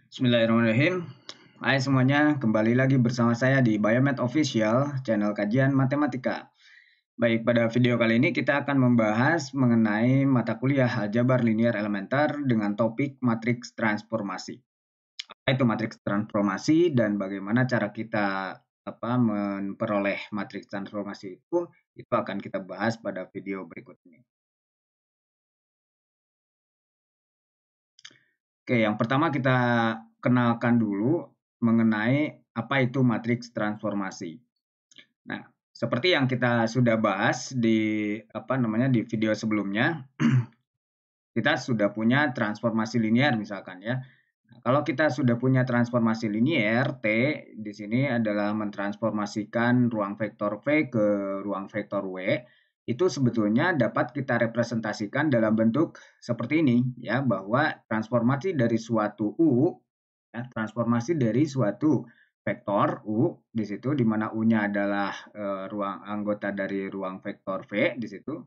Bismillahirrahmanirrahim. Hai semuanya, kembali lagi bersama saya di Biomed Official, channel kajian matematika. Baik, pada video kali ini kita akan membahas mengenai mata kuliah aljabar linear elementer dengan topik matriks transformasi. Apa itu matriks transformasi dan bagaimana cara kita memperoleh matriks transformasi itu akan kita bahas pada video berikut ini. Oke, yang pertama kita kenalkan dulu mengenai apa itu matriks transformasi. Nah, seperti yang kita sudah bahas di video sebelumnya, kita sudah punya transformasi linear misalkan ya. Nah, kalau kita sudah punya transformasi linear, T di sini adalah mentransformasikan ruang vektor V ke ruang vektor W, itu sebetulnya dapat kita representasikan dalam bentuk seperti ini ya, bahwa transformasi dari suatu U ya, transformasi dari suatu vektor U di situ di mana U-nya adalah ruang anggota dari ruang vektor V di situ.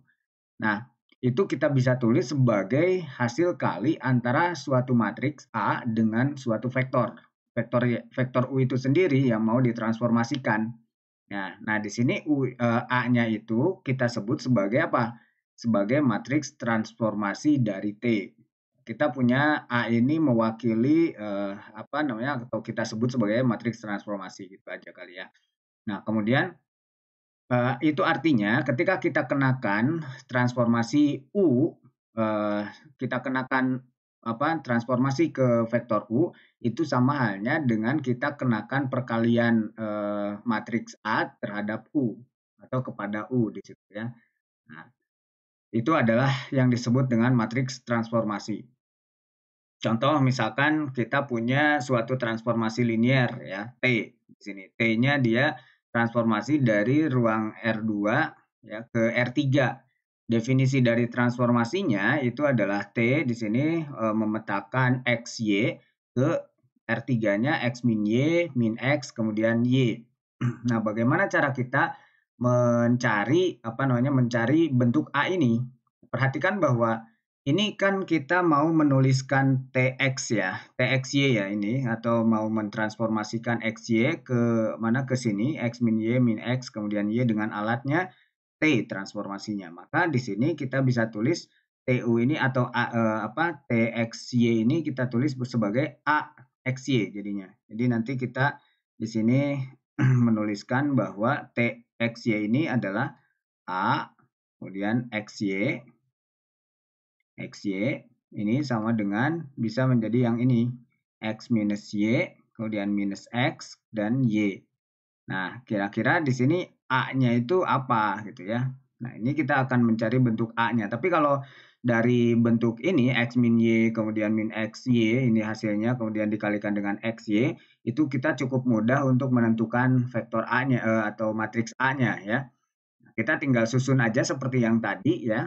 Nah, itu kita bisa tulis sebagai hasil kali antara suatu matriks A dengan suatu vektor. Vektor U itu sendiri yang mau ditransformasikan. Nah, di sini A-nya itu kita sebut sebagai apa? Sebagai matriks transformasi dari T. Kita punya A ini mewakili atau kita sebut sebagai matriks transformasi gitu aja kali ya. Nah, kemudian itu artinya ketika kita kenakan transformasi U, kita kenakan transformasi ke vektor U, itu sama halnya dengan kita kenakan perkalian matriks A terhadap U atau kepada U di situ ya. Nah, itu adalah yang disebut dengan matriks transformasi. Contoh misalkan kita punya suatu transformasi linear ya, T di sini. T-nya dia transformasi dari ruang R2 ya ke R3. Definisi dari transformasinya itu adalah T di sini memetakan XY ke R3-nya X min Y, min X, kemudian Y. Nah, bagaimana cara kita mencari bentuk A ini? Perhatikan bahwa ini kan kita mau menuliskan TX ya, TXY ya ini, atau mau mentransformasikan XY ke mana ke sini, X min Y min X, kemudian Y dengan alatnya T transformasinya. Maka di sini kita bisa tulis TU ini atau TXY ini kita tulis sebagai AXY jadinya. Jadi nanti kita di sini menuliskan bahwa TXY ini adalah A, kemudian XY ini sama dengan bisa menjadi yang ini, X minus Y, kemudian minus X, dan Y. Nah, kira-kira di sini A-nya itu apa gitu ya. Nah, ini kita akan mencari bentuk A-nya. Tapi kalau dari bentuk ini, X min Y, kemudian min X, Y, ini hasilnya, kemudian dikalikan dengan X, Y, itu kita cukup mudah untuk menentukan vektor A-nya atau matriks A-nya ya. Kita tinggal susun aja seperti yang tadi ya.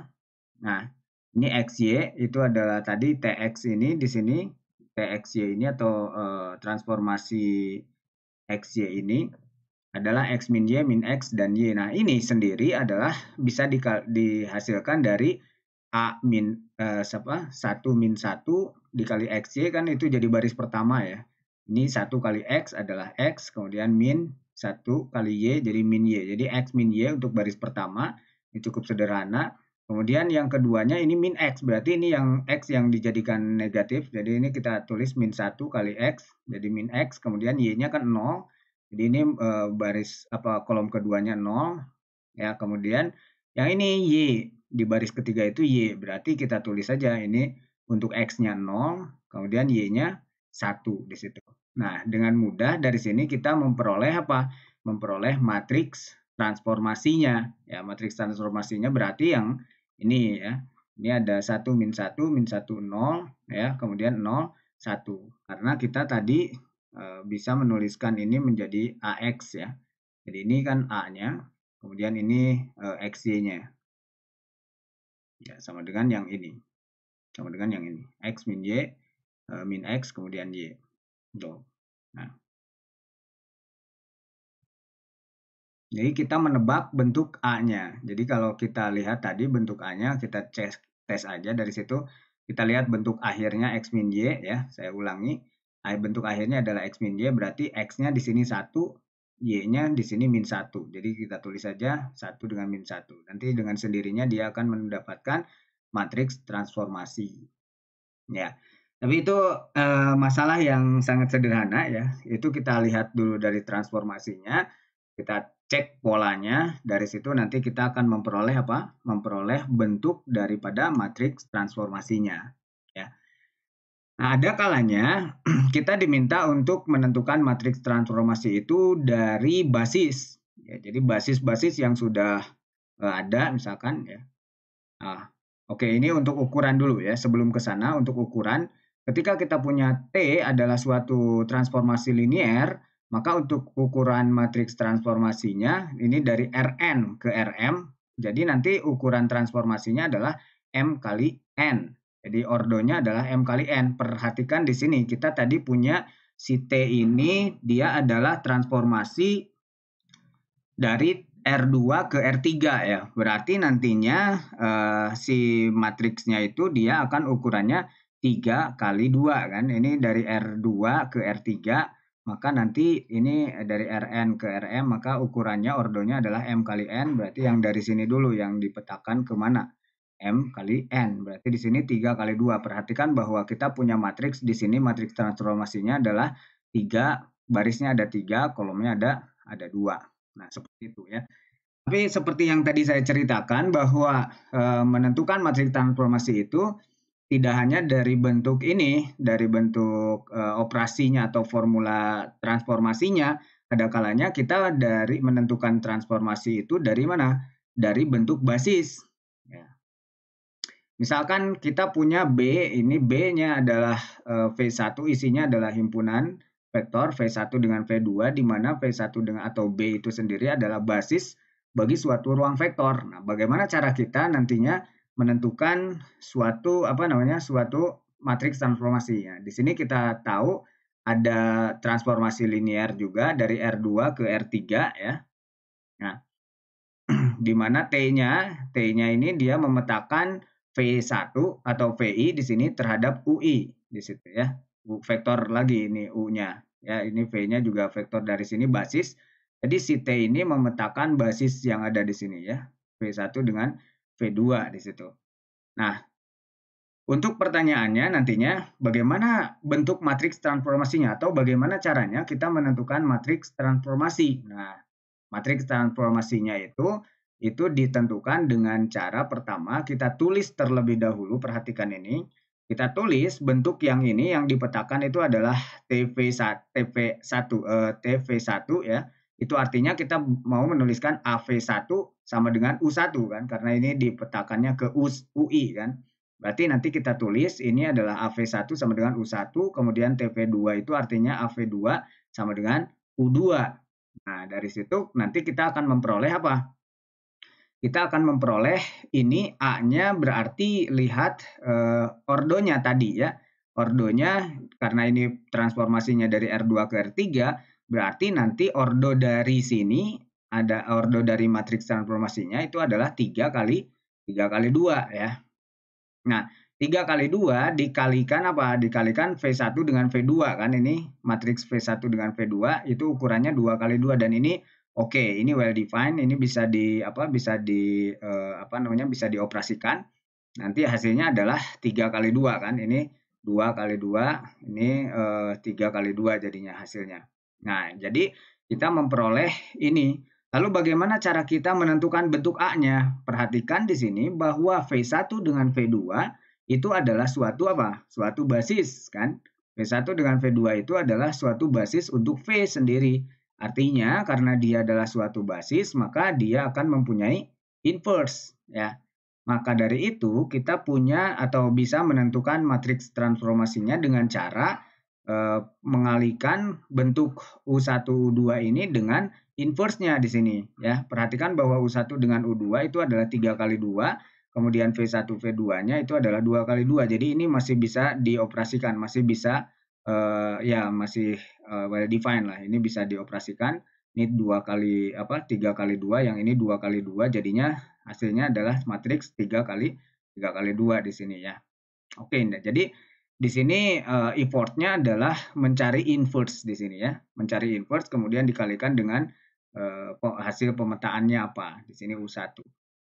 Nah, ini XY itu adalah tadi TX ini di sini, TXY ini atau transformasi XY ini adalah X min Y min X dan Y. Nah, ini sendiri adalah bisa dihasilkan dari A min 1 min 1 dikali XY kan itu jadi baris pertama ya. Ini 1 kali X adalah X, kemudian min 1 kali Y jadi min Y. Jadi X min Y untuk baris pertama, ini cukup sederhana. Kemudian yang keduanya ini min X, berarti ini yang X yang dijadikan negatif. Jadi ini kita tulis min 1 kali X, jadi min X, kemudian Y-nya kan 0. Jadi ini kolom keduanya 0. Ya, kemudian yang ini Y, di baris ketiga itu Y, berarti kita tulis saja ini untuk X-nya 0, kemudian Y-nya 1 di situ. Nah, dengan mudah dari sini kita memperoleh apa? Memperoleh matriks transformasinya. Ya, matriks transformasinya berarti yang ini ya. Ini ada 1 min 1 min 1 0 ya, kemudian 0 1. Karena kita tadi bisa menuliskan ini menjadi AX ya. Jadi ini kan A-nya, kemudian ini XY-nya. Ya, sama dengan yang ini. Sama dengan yang ini. X min Y, min X, kemudian Y. Tuh. Nah. Jadi kita menebak bentuk A-nya. Jadi kalau kita lihat tadi bentuk A-nya, kita tes aja dari situ. Kita lihat bentuk akhirnya X min Y ya. Saya ulangi. bentuk akhirnya adalah X min Y, berarti X-nya di sini 1, Y-nya di sini min 1. Jadi kita tulis saja 1 dengan min 1. Nanti dengan sendirinya dia akan mendapatkan matriks transformasi. Ya. Tapi itu masalah yang sangat sederhana ya. Itu kita lihat dulu dari transformasinya, kita cek polanya, dari situ nanti kita akan memperoleh apa? Memperoleh bentuk daripada matriks transformasinya. Ya. Nah, ada kalanya kita diminta untuk menentukan matriks transformasi itu dari basis. Ya, jadi basis-basis yang sudah ada misalkan ya. Nah, oke, ini untuk ukuran dulu ya. Sebelum ke sana untuk ukuran, ketika kita punya T adalah suatu transformasi linier, maka untuk ukuran matriks transformasinya ini dari Rn ke Rm. Jadi nanti ukuran transformasinya adalah M kali N. Jadi ordonya adalah M kali N. Perhatikan di sini kita tadi punya si T ini dia adalah transformasi dari R2 ke R3 ya. Berarti nantinya si matriksnya itu dia akan ukurannya 3 kali 2 kan. Ini dari R2 ke R3, maka nanti ini dari Rn ke Rm, maka ukurannya ordonya adalah M kali N. Berarti yang dari sini dulu yang dipetakan ke mana? M kali N. Berarti di sini 3 kali 2. Perhatikan bahwa kita punya matriks di sini, matriks transformasinya adalah 3, barisnya ada 3, kolomnya ada 2. Nah, seperti itu ya. Tapi seperti yang tadi saya ceritakan bahwa menentukan matriks transformasi itu tidak hanya dari bentuk ini, dari bentuk operasinya atau formula transformasinya, ada kalanya kita dari menentukan transformasi itu dari mana? Dari bentuk basis. Ya. Misalkan kita punya B, ini B-nya adalah V1, isinya adalah himpunan vektor V1 dengan V2, di mana V1 dengan atau B itu sendiri adalah basis bagi suatu ruang vektor. Nah, bagaimana cara kita nantinya menentukan suatu suatu matriks transformasi ya. Di sini kita tahu ada transformasi linier juga dari R2 ke R3 ya. Nah, di mana T-nya ini dia memetakan V1 atau VI di sini terhadap UI di situ ya. Vektor lagi ini U-nya. Ya, ini V-nya juga vektor dari sini basis. Jadi si T ini memetakan basis yang ada di sini ya. V1 dengan V2 di situ. Nah, untuk pertanyaannya nantinya bagaimana bentuk matriks transformasinya atau bagaimana caranya kita menentukan matriks transformasi. Nah, matriks transformasinya itu ditentukan dengan cara pertama kita tulis terlebih dahulu, perhatikan ini. Kita tulis bentuk yang ini yang dipetakan itu adalah TV1 ya. Itu artinya kita mau menuliskan AV1 sama dengan U1 kan, karena ini dipetakannya ke UI kan. Berarti nanti kita tulis ini adalah AV1 sama dengan U1, kemudian TV2 itu artinya AV2 sama dengan U2. Nah, dari situ nanti kita akan memperoleh apa? Kita akan memperoleh ini A-nya berarti lihat ordonya tadi ya. Ordonya karena ini transformasinya dari R2 ke R3, berarti nanti ordo dari sini ada ordo dari matriks transformasinya itu adalah 3 kali 2 ya. Nah, 3 kali 2 dikalikan apa? Dikalikan V1 dengan V2 kan, ini matriks V1 dengan V2 itu ukurannya 2 kali 2 dan ini oke, ini well defined, ini bisa bisa dioperasikan. Nanti hasilnya adalah 3 kali 2 kan, ini 2 kali 2, ini 3 kali 2 jadinya hasilnya. Nah, jadi kita memperoleh ini. Lalu bagaimana cara kita menentukan bentuk A-nya? Perhatikan di sini bahwa V1 dengan V2 itu adalah suatu apa? Suatu basis kan? V1 dengan V2 itu adalah suatu basis untuk V sendiri. Artinya karena dia adalah suatu basis, maka dia akan mempunyai inverse ya. Maka dari itu kita punya atau bisa menentukan matriks transformasinya dengan cara mengalihkan bentuk U1 U2 ini dengan inverse-nya di sini ya. Perhatikan bahwa U1 dengan U2 itu adalah 3 kali 2, kemudian V1 V2-nya itu adalah 2 kali 2. Jadi ini masih bisa dioperasikan, masih bisa masih well defined lah. Ini bisa dioperasikan. Ini 3 kali 2, yang ini 2 kali 2, jadinya hasilnya adalah matriks 3 kali 2 di sini ya. Oke, jadi di sini effortnya adalah mencari inverse di sini ya, mencari inverse kemudian dikalikan dengan hasil pemetaannya apa. Di sini U1.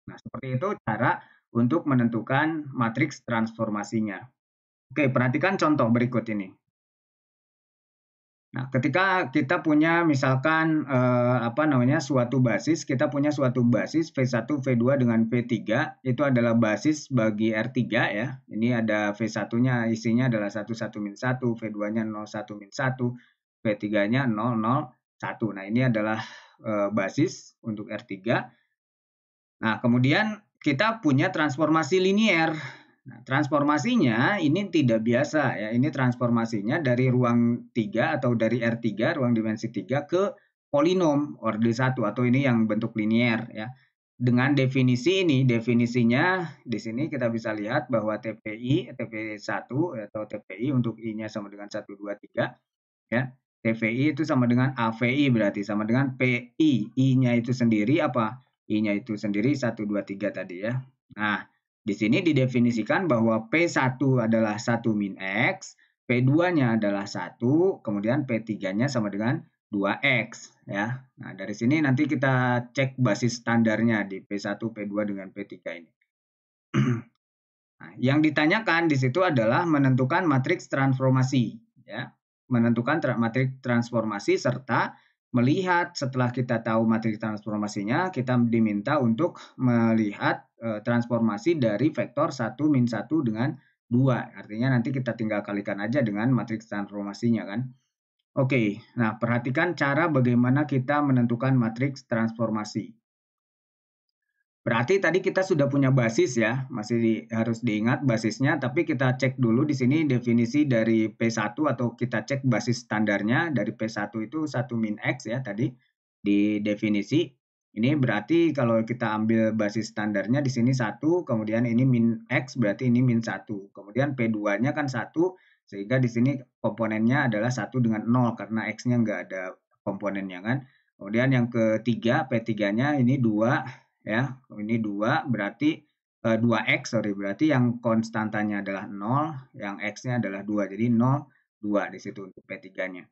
Nah, seperti itu cara untuk menentukan matriks transformasinya. Oke, perhatikan contoh berikut ini. Nah, ketika kita punya misalkan suatu basis, kita punya suatu basis V1, V2 dengan V3, itu adalah basis bagi R3 ya. Ini ada V1-nya isinya adalah 11 min 1, V2-nya 01 min 1, V3-nya 001. Nah, ini adalah basis untuk R3. Nah, kemudian kita punya transformasi linier. Nah, transformasinya ini tidak biasa ya. Ini transformasinya dari ruang 3 atau dari R3, ruang dimensi 3 ke polinom orde 1 atau ini yang bentuk linier ya. Dengan definisi ini, definisinya di sini kita bisa lihat bahwa TPI, TP1 atau TPI untuk I-nya sama dengan 1, 2, 3 ya. TPI itu sama dengan AVI berarti sama dengan PI. I-nya itu sendiri apa? I-nya itu sendiri 1, 2, 3 tadi ya. Nah, di sini didefinisikan bahwa P1 adalah 1 min X, P2-nya adalah 1, kemudian P3-nya sama dengan 2X ya. Nah, dari sini nanti kita cek basis standarnya di P1, P2 dengan P3 ini. Nah, yang ditanyakan di situ adalah menentukan matriks transformasi ya. Menentukan matriks transformasi serta melihat setelah kita tahu matriks transformasinya, kita diminta untuk melihat transformasi dari vektor 1 min 1 dengan 2. Artinya nanti kita tinggal kalikan aja dengan matriks transformasinya kan. Oke, nah perhatikan cara bagaimana kita menentukan matriks transformasi. Berarti tadi kita sudah punya basis ya, harus diingat basisnya, tapi kita cek dulu di sini definisi dari P1 atau kita cek basis standarnya dari P1 itu 1 min X ya tadi di definisi. Ini berarti kalau kita ambil basis standarnya di sini 1, kemudian ini min X berarti ini min 1. Kemudian P2-nya kan 1, sehingga di sini komponennya adalah 1 dengan 0 karena X-nya nggak ada komponennya kan. Kemudian yang ketiga P3-nya ini 2 ya, ini 2 berarti 2x berarti yang konstantanya adalah 0, yang x-nya adalah 2. Jadi 0, 2 di situ untuk P3-nya.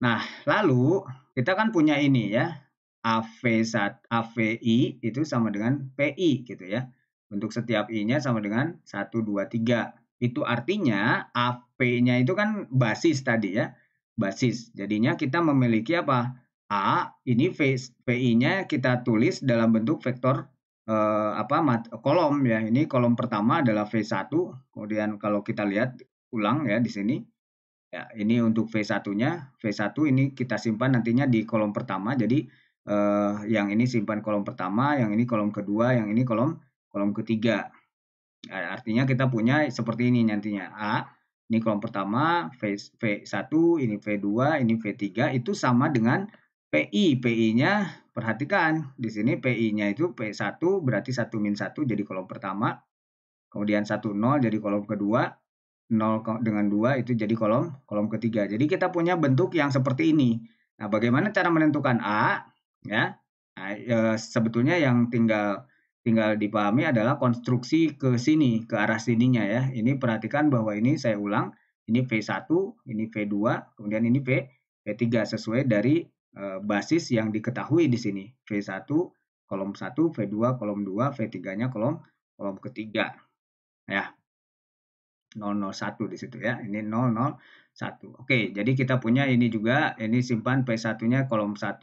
Nah, lalu kita kan punya ini ya, AVI itu sama dengan PI gitu ya. Untuk setiap I-nya sama dengan 1, 2, 3. Itu artinya AP-nya itu kan basis tadi ya, basis. Jadinya kita memiliki apa? A, ini VI-nya kita tulis dalam bentuk vektor kolom ya. Ini kolom pertama adalah V1, kemudian kalau kita lihat ulang ya di sini. Ya, ini untuk V1-nya. V1 ini kita simpan nantinya di kolom pertama. Jadi yang ini simpan kolom pertama, yang ini kolom kedua, yang ini kolom ketiga. Nah, artinya kita punya seperti ini nantinya. A, ini kolom pertama, V1, ini V2, ini V3 itu sama dengan PI. PI-nya perhatikan di sini PI-nya itu P1 berarti 1 min 1 jadi kolom pertama. Kemudian 1, 0 jadi kolom kedua. 0 dengan 2 itu jadi kolom ketiga. Jadi kita punya bentuk yang seperti ini. Nah, bagaimana cara menentukan A? Ya, nah, sebetulnya yang tinggal dipahami adalah konstruksi ke sini, ke arah sininya ya. Ini perhatikan bahwa ini saya ulang, ini V1, ini V2, kemudian ini V3 sesuai dari basis yang diketahui di sini. V1 kolom 1, V2 kolom 2, V3-nya kolom ketiga. Ya. 001 di situ ya. Ini 001. Oke, jadi kita punya ini juga, ini simpan P1-nya kolom 1,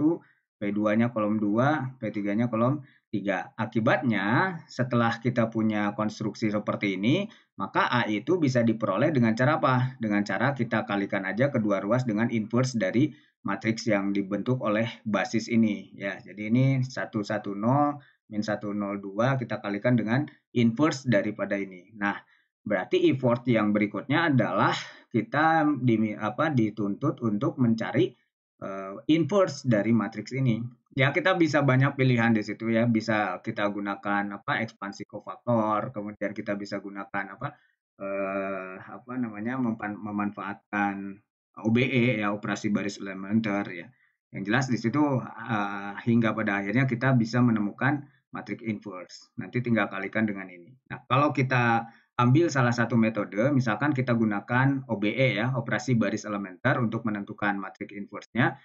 P2-nya kolom 2, P3-nya kolom 3. Akibatnya, setelah kita punya konstruksi seperti ini, maka A itu bisa diperoleh dengan cara apa? Dengan cara kita kalikan aja kedua ruas dengan inverse dari matriks yang dibentuk oleh basis ini ya. Jadi ini 110 min 102 kita kalikan dengan inverse daripada ini. Nah, berarti effort yang berikutnya adalah kita dituntut untuk mencari inverse dari matriks ini. Ya, kita bisa banyak pilihan di situ ya. Bisa kita gunakan ekspansi kofaktor, kemudian kita bisa gunakan memanfaatkan OBE ya, operasi baris elementer ya. Yang jelas di situ hingga pada akhirnya kita bisa menemukan matriks inverse. Nanti tinggal kalikan dengan ini. Nah, kalau kita ambil salah satu metode, misalkan kita gunakan OBE ya, operasi baris elementer untuk menentukan matriks inverse-nya.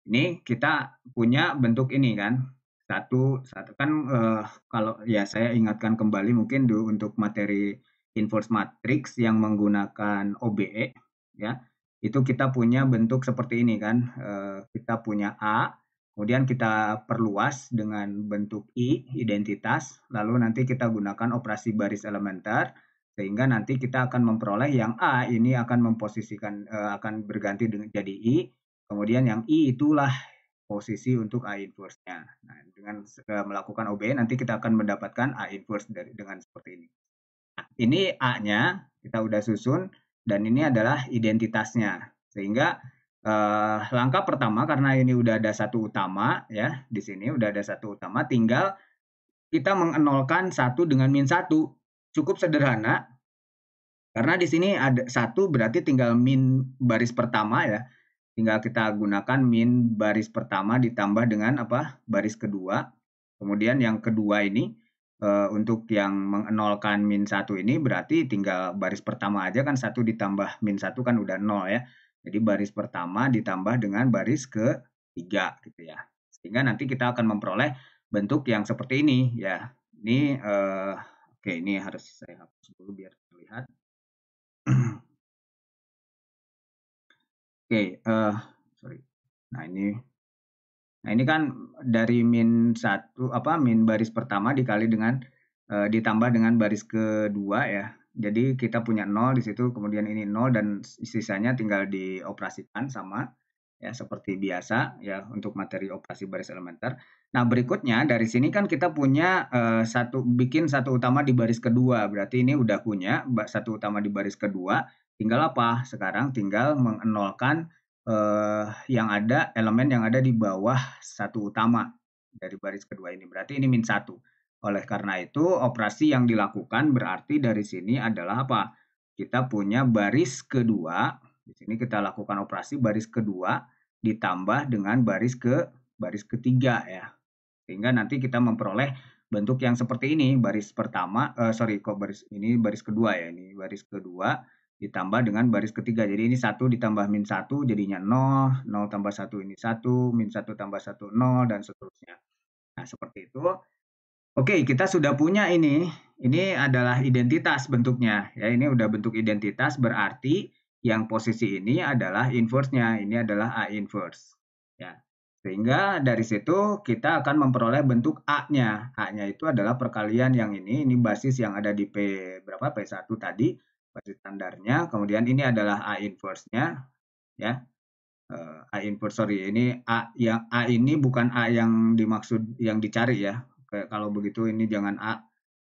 Ini kita punya bentuk ini kan, satu kan kalau ya saya ingatkan kembali mungkin untuk materi inverse matrix yang menggunakan OBE ya, itu kita punya bentuk seperti ini kan, kita punya A, kemudian kita perluas dengan bentuk I, identitas, lalu nanti kita gunakan operasi baris elementer, sehingga nanti kita akan memperoleh yang A ini akan memposisikan akan berganti dengan jadi I. Kemudian yang I itulah posisi untuk A inverse-nya. Nah, dengan melakukan OB nanti kita akan mendapatkan A inverse dengan seperti ini. Nah, ini A-nya kita udah susun dan ini adalah identitasnya. Sehingga langkah pertama karena ini udah ada satu utama ya, di sini udah ada satu utama, tinggal kita mengenolkan satu dengan min satu. Cukup sederhana. Karena di sini ada satu berarti tinggal min baris pertama ya. Tinggal kita gunakan min baris pertama ditambah dengan apa? Baris kedua. Kemudian yang kedua ini untuk yang mengenolkan min satu ini berarti tinggal baris pertama aja kan, satu ditambah min satu kan udah nol ya. Jadi baris pertama ditambah dengan baris ketiga gitu ya. Sehingga nanti kita akan memperoleh bentuk yang seperti ini ya. Ini oke, ini harus saya hapus dulu biar terlihat. Oke, sorry. Nah ini kan dari min baris pertama dikali dengan ditambah dengan baris kedua ya. Jadi kita punya 0 di situ, kemudian ini 0 dan sisanya tinggal dioperasikan sama ya seperti biasa ya untuk materi operasi baris elementer. Nah, berikutnya dari sini kan kita punya bikin satu utama di baris kedua. Berarti ini udah punya satu utama di baris kedua. Tinggal apa? Sekarang tinggal mengenolkan yang ada elemen yang ada di bawah satu utama dari baris kedua ini. Berarti ini min satu. Oleh karena itu, operasi yang dilakukan berarti dari sini adalah apa? Kita punya baris kedua. Di sini kita lakukan operasi baris kedua ditambah dengan baris ketiga ya. Sehingga nanti kita memperoleh bentuk yang seperti ini. Baris pertama, baris kedua ya. Ini baris kedua ditambah dengan baris ketiga. Jadi ini 1 ditambah min 1 jadinya 0, 0 tambah 1 ini 1, min 1 tambah 1, 0, dan seterusnya. Nah, seperti itu. Oke, kita sudah punya ini. Ini adalah identitas bentuknya. Ya, ini udah bentuk identitas, berarti yang posisi ini adalah inverse-nya. Ini adalah A inverse. Ya. Sehingga dari situ kita akan memperoleh bentuk A-nya. A-nya itu adalah perkalian yang ini basis yang ada di P1 tadi, basis standarnya. Kemudian ini adalah A inverse-nya, ya. A inverse, ini A ini bukan A yang dimaksud yang dicari ya. Kalau begitu ini jangan A,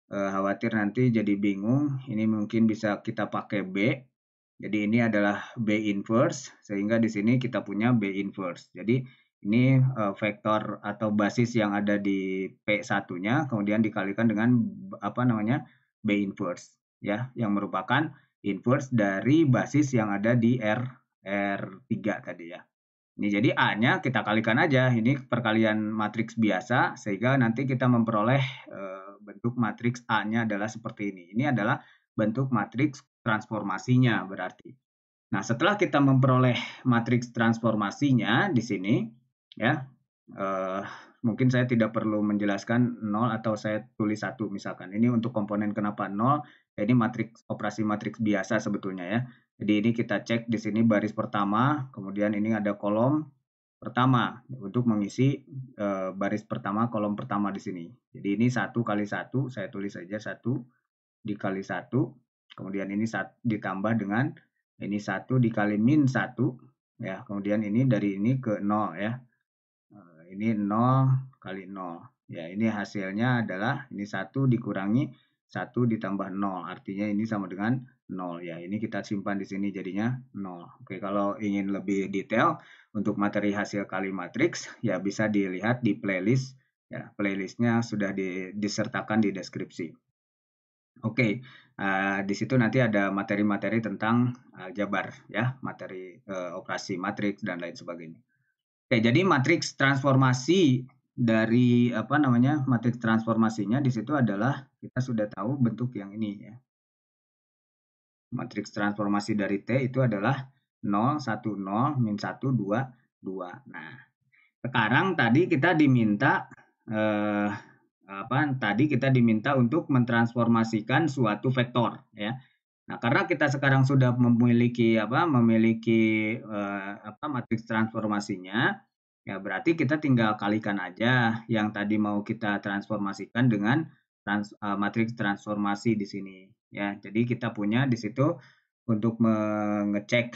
khawatir nanti jadi bingung. Ini mungkin bisa kita pakai B. Jadi ini adalah B inverse, sehingga di sini kita punya B inverse. Jadi ini vektor atau basis yang ada di P1-nya kemudian dikalikan dengan B inverse ya, yang merupakan inverse dari basis yang ada di R3 tadi ya. Ini jadi A-nya kita kalikan aja, ini perkalian matriks biasa, sehingga nanti kita memperoleh bentuk matriks A-nya adalah seperti ini. Ini adalah bentuk matriks transformasinya berarti. Nah, setelah kita memperoleh matriks transformasinya di sini, ya, mungkin saya tidak perlu menjelaskan 0 atau saya tulis 1 misalkan. Ini untuk komponen kenapa 0, ini operasi matriks biasa sebetulnya ya. Jadi ini kita cek di sini baris pertama, kemudian ini ada kolom pertama untuk mengisi baris pertama, kolom pertama di sini. Jadi ini 1 kali 1, saya tulis saja 1 dikali 1, kemudian ini ditambah dengan ini 1 dikali min 1, ya, kemudian ini dari ini ke 0 ya. Ini 0 kali 0. Ya, ini hasilnya adalah ini 1 dikurangi 1 ditambah 0. Artinya ini sama dengan 0 ya. Ini kita simpan di sini jadinya 0. Oke, kalau ingin lebih detail untuk materi hasil kali matriks ya bisa dilihat di playlist ya. Playlistnya sudah disertakan di deskripsi. Oke, di situ nanti ada materi-materi tentang aljabar ya, materi operasi matriks dan lain sebagainya. Oke, jadi matriks transformasi dari matriks transformasinya di situ adalah kita sudah tahu bentuk yang ini ya. Matriks transformasi dari T itu adalah 0, 1, 0, min 1, 2, 2. Nah, sekarang tadi kita diminta untuk mentransformasikan suatu vektor ya. Nah, karena kita sekarang sudah memiliki matriks transformasinya, ya berarti kita tinggal kalikan aja yang tadi mau kita transformasikan dengan matriks transformasi di sini ya. Jadi kita punya di situ untuk mengecek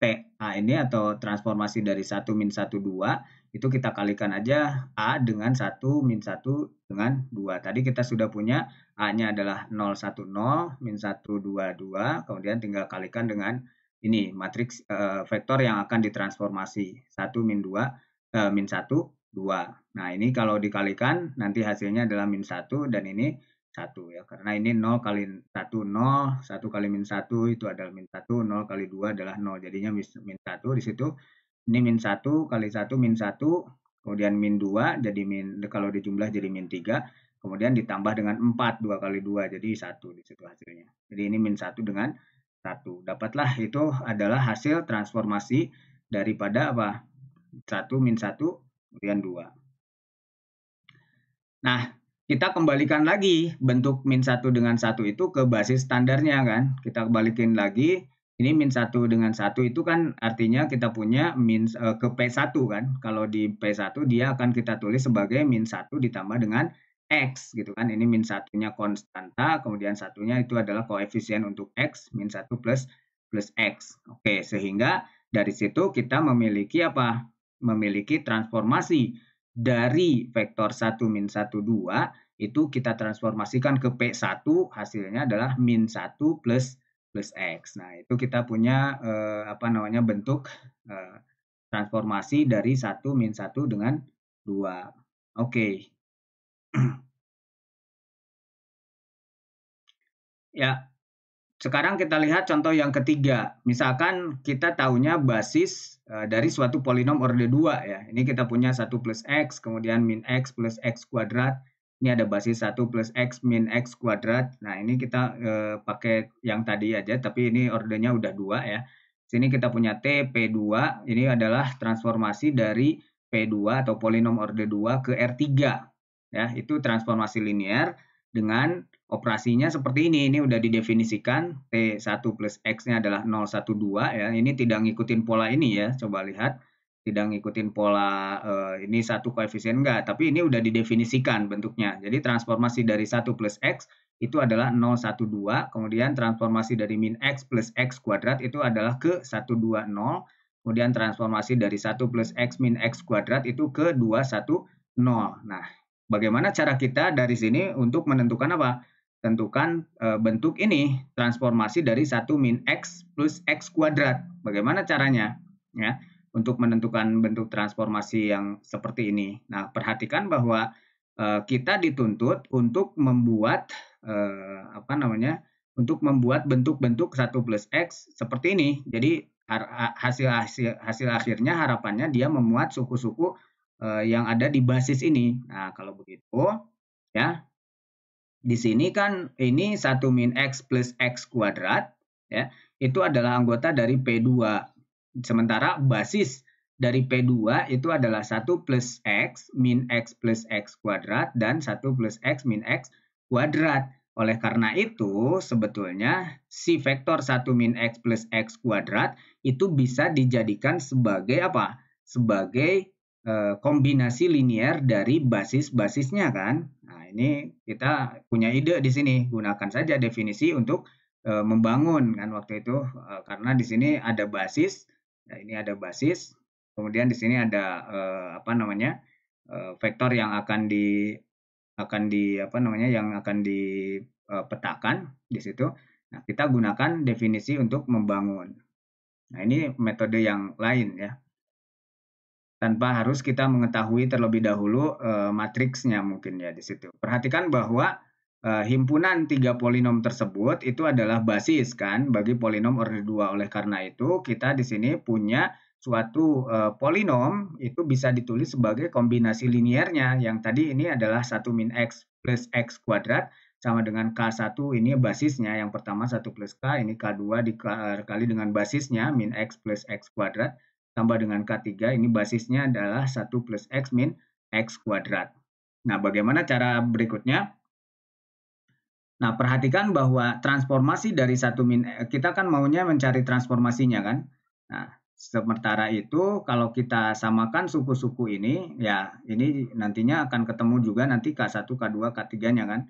TA ini atau transformasi dari 1 min 1 2 itu kita kalikan aja A dengan 1 min 1 dengan 2. Tadi kita sudah punya A-nya adalah 0 1 0 min 1 2 2, kemudian tinggal kalikan dengan ini matriks vektor yang akan ditransformasi 1 min 2 min 1 2. Nah, ini kalau dikalikan nanti hasilnya adalah min 1 dan ini 1 ya, karena ini 0 kali 1 0, 1 kali min 1 itu adalah min 1, 0 kali 2 adalah 0, jadinya min 1 di situ. Ini min 1 kali 1 min 1, kemudian min 2 jadi kalau dijumlah jadi min 3, kemudian ditambah dengan 4, 2 kali 2 jadi 1 di situ hasilnya. Jadi ini min 1 dengan 1. Dapatlah itu adalah hasil transformasi daripada 1 min 1 kemudian 2. Nah, kita kembalikan lagi bentuk min 1 dengan 1 itu ke basis standarnya kan. Kita balikin lagi, ini min 1 dengan 1 itu kan artinya kita punya ke P1 kan. Kalau di P1 dia akan kita tulis sebagai min 1 ditambah dengan X gitu kan. Ini min 1-nya konstanta, kemudian satunya itu adalah koefisien untuk X, min 1 plus X. Oke, sehingga dari situ kita memiliki memiliki transformasi dari vektor 1 min 1 2 itu kita transformasikan ke P1, hasilnya adalah min 1 plus X. Nah, itu kita punya bentuk transformasi dari 1 min 1 dengan 2. Oke. Ya, sekarang kita lihat contoh yang ketiga. Misalkan kita tahunya basis dari suatu polinom orde 2 ya. Ini kita punya 1 plus X, kemudian min X plus X kuadrat. Ini ada basis 1 plus X min X kuadrat. Nah, ini kita pakai yang tadi aja, tapi ini ordenya udah 2 ya. Sini kita punya T, P2. Ini adalah transformasi dari P2 atau polinom orde 2 ke R3. Ya, itu transformasi linear dengan operasinya seperti ini. Ini udah didefinisikan. T1 plus X-nya adalah 012 ya. Ini tidak ngikutin pola ini ya. Coba lihat. Tidak ngikutin pola ini satu koefisien enggak. Tapi ini udah didefinisikan bentuknya. Jadi transformasi dari 1 plus X itu adalah 012. Kemudian transformasi dari min X plus X kuadrat itu adalah ke 120. Kemudian transformasi dari 1 plus X min X kuadrat itu ke 210. Nah, bagaimana cara kita dari sini untuk menentukan tentukan bentuk ini, transformasi dari 1 min X plus X kuadrat. Bagaimana caranya? Ya, untuk menentukan bentuk transformasi yang seperti ini. Nah, perhatikan bahwa kita dituntut untuk membuat untuk membuat bentuk-bentuk 1 plus X seperti ini. Jadi hasil akhirnya harapannya dia memuat suku-suku yang ada di basis ini. Nah, kalau begitu ya, di sini kan ini 1 min X plus X kuadrat ya, itu adalah anggota dari P2. Sementara basis dari P2 itu adalah 1 plus X min X plus X kuadrat dan 1 plus X min X kuadrat. Oleh karena itu, sebetulnya si vektor 1 min X plus X kuadrat itu bisa dijadikan sebagai Sebagai kombinasi linear dari basis-basisnya kan. Nah, ini kita punya ide di sini. Gunakan saja definisi untuk membangun kan waktu itu karena di sini ada basis. Nah, ini ada basis. Kemudian di sini ada vektor yang akan dipetakan di situ. Nah, kita gunakan definisi untuk membangun. Nah, ini metode yang lain ya. Tanpa harus kita mengetahui terlebih dahulu matriksnya mungkin ya di situ. Perhatikan bahwa himpunan 3 polinom tersebut itu adalah basis kan bagi polinom orde 2. Oleh karena itu kita di sini punya suatu polinom itu bisa ditulis sebagai kombinasi linearnya. Yang tadi ini adalah 1 min X plus X kuadrat sama dengan K1 ini basisnya. Yang pertama 1 plus K, ini K2 dikali dengan basisnya min X plus X kuadrat. Tambah dengan K3, ini basisnya adalah 1 plus X min X kuadrat. Nah, bagaimana cara berikutnya? Nah, perhatikan bahwa transformasi dari satu min, kita kan maunya mencari transformasinya kan. Nah, sementara itu kalau kita samakan suku-suku ini, ya ini nantinya akan ketemu juga nanti K1, K2, K3-nya kan.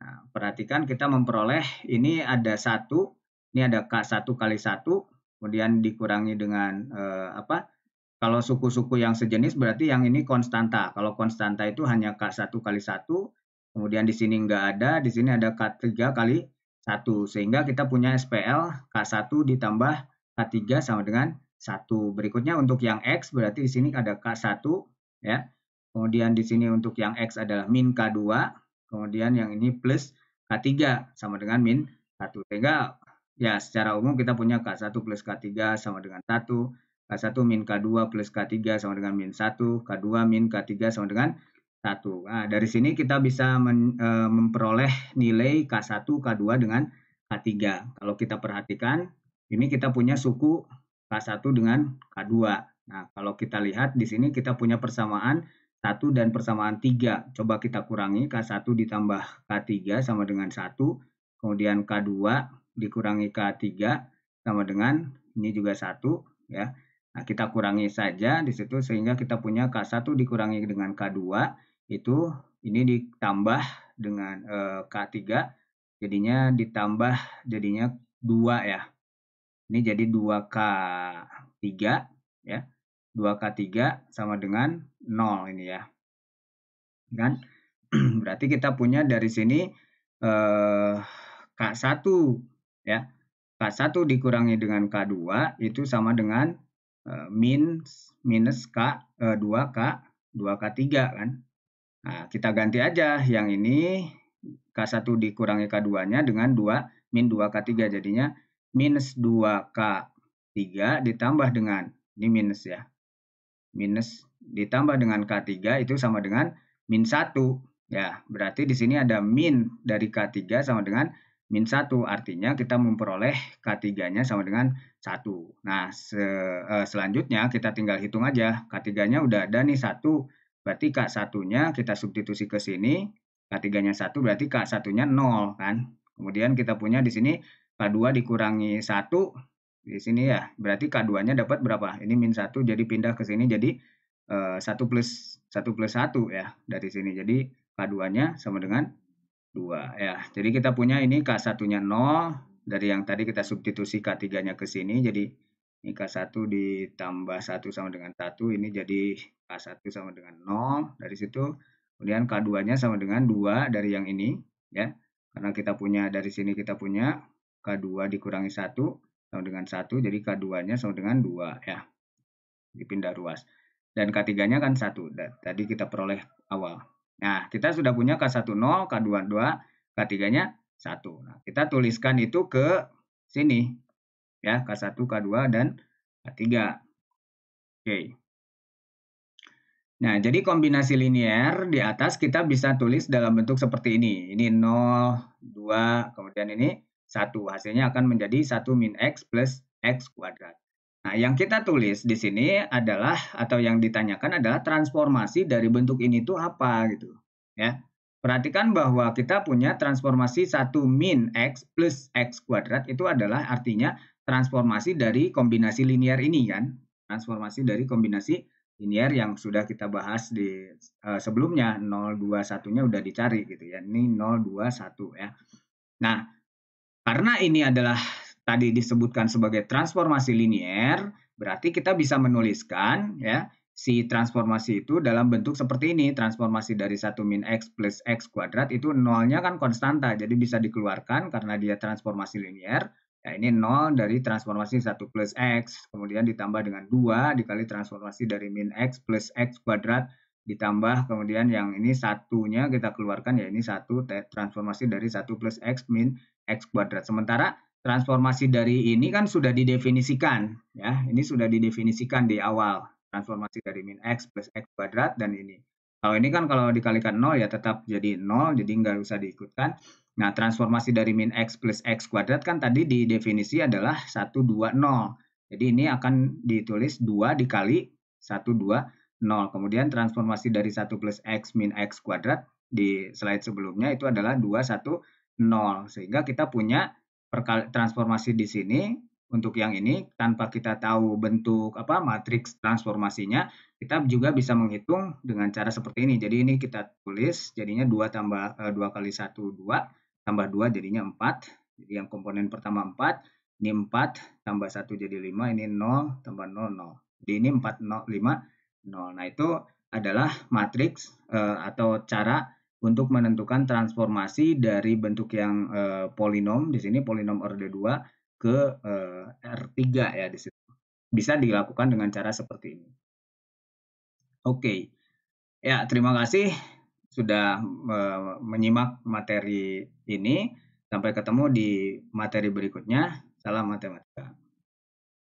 Nah, perhatikan kita memperoleh ini ada 1, ini ada K1 kali 1, kemudian dikurangi dengan apa? Kalau suku-suku yang sejenis berarti yang ini konstanta. Kalau konstanta itu hanya K1 kali 1, kemudian di sini nggak ada, di sini ada K3 kali 1. Sehingga kita punya SPL K1 ditambah K3 sama dengan 1. Berikutnya untuk yang X berarti di sini ada K1 ya. Kemudian di sini untuk yang X adalah min K2, kemudian yang ini plus K3 sama dengan min 1. Sehingga ya secara umum kita punya K1 plus K3 sama dengan 1. K1 min K2 plus K3 sama dengan min 1, K2 min K3 sama dengan 1. Nah, dari sini kita bisa memperoleh nilai K1, K2 dengan K3. Kalau kita perhatikan, ini kita punya suku K1 dengan K2. Nah, kalau kita lihat di sini kita punya persamaan 1 dan persamaan 3. Coba kita kurangi, K1 ditambah K3 sama dengan 1, kemudian K2 dikurangi K3 sama dengan, ini juga 1, ya. Nah, kita kurangi saja di situ sehingga kita punya K1 dikurangi dengan K2 itu ini ditambah dengan K3 jadinya ditambah jadinya 2 ya. Ini jadi 2K3 ya. 2K3 sama dengan 0 ini ya. Kan? Berarti kita punya dari sini K1 ya. K1 dikurangi dengan K2 itu sama dengan minus 2K3 kan. Nah, kita ganti aja yang ini K1 dikurangi K2-nya dengan 2 min 2K3 jadinya minus 2K3 ditambah dengan ini minus ya. Minus ditambah dengan K3 itu sama dengan min 1 ya. Berarti di sini ada min dari K3 sama dengan min 1, artinya kita memperoleh K3-nya sama dengan 1. Nah, selanjutnya kita tinggal hitung aja. K3-nya udah ada nih 1, berarti K1-nya kita substitusi ke sini. K3-nya 1 berarti K1-nya 0 kan. Kemudian kita punya di sini K2 dikurangi 1 di sini ya. Berarti K2-nya dapat berapa? Ini min 1 jadi pindah ke sini jadi 1 plus 1 ya dari sini. Jadi K2-nya sama dengan 2 ya. Jadi kita punya ini K1-nya 0 dari yang tadi kita substitusi K3-nya ke sini. Jadi ini K1 ditambah 1 sama dengan 1, ini jadi K1 sama dengan 0 dari situ. Kemudian K2-nya sama dengan 2 dari yang ini ya. Karena kita punya dari sini kita punya K2 dikurangi 1 sama dengan 1, jadi K2-nya sama dengan 2 ya. Dipindah ruas. Dan K3-nya kan 1. Tadi kita peroleh awal. Nah, kita sudah punya K1 0, K2 2, K3-nya 1. Nah, kita tuliskan itu ke sini. Ya, K1, K2, dan K3. Oke. Nah, jadi kombinasi linear di atas kita bisa tulis dalam bentuk seperti ini. Ini 0, 2, kemudian ini 1. Hasilnya akan menjadi 1 min X plus X kuadrat. Nah, yang kita tulis di sini adalah atau yang ditanyakan adalah transformasi dari bentuk ini tuh apa gitu, ya. Perhatikan bahwa kita punya transformasi 1 min X plus X kuadrat itu adalah artinya transformasi dari kombinasi linear ini kan. Transformasi dari kombinasi linear yang sudah kita bahas di sebelumnya 0, 2, 1-nya udah dicari gitu ya. Ini 0, 2, 1 ya. Nah, karena ini adalah tadi disebutkan sebagai transformasi linear, berarti kita bisa menuliskan ya si transformasi itu dalam bentuk seperti ini. Transformasi dari 1 min X plus X kuadrat itu nolnya kan konstanta, jadi bisa dikeluarkan karena dia transformasi linear. Ya, ini 0 dari transformasi 1 plus X, kemudian ditambah dengan 2 dikali transformasi dari min X plus X kuadrat, ditambah kemudian yang ini satunya kita keluarkan ya ini 1 transformasi dari 1 plus X min X kuadrat. Sementara transformasi dari ini kan sudah didefinisikan ya. Ini sudah didefinisikan di awal. Transformasi dari min X plus X kuadrat dan ini. Kalau ini kan kalau dikalikan 0 ya tetap jadi 0, jadi nggak usah diikutkan. Nah, transformasi dari min X plus X kuadrat kan tadi di definisi adalah 1, 2, 0. Jadi ini akan ditulis 2 dikali 1, 2, 0. Kemudian transformasi dari 1 plus X min X kuadrat di slide sebelumnya itu adalah 2, 1, 0. Sehingga kita punya transformasi di sini untuk yang ini tanpa kita tahu bentuk matriks transformasinya, kita juga bisa menghitung dengan cara seperti ini. Jadi ini kita tulis jadinya 2 tambah 2 kali 1 2 tambah 2 jadinya 4. Jadi yang komponen pertama 4, ini 4 tambah 1 jadi 5, ini 0 tambah 0 0. Jadi ini 4 0 5 0. Nah, itu adalah matriks atau cara untuk menentukan transformasi dari bentuk yang polinom, di sini polinom orde 2 ke R3 ya di situ. Bisa dilakukan dengan cara seperti ini. Oke. Ya, terima kasih sudah menyimak materi ini. Sampai ketemu di materi berikutnya. Salam matematika.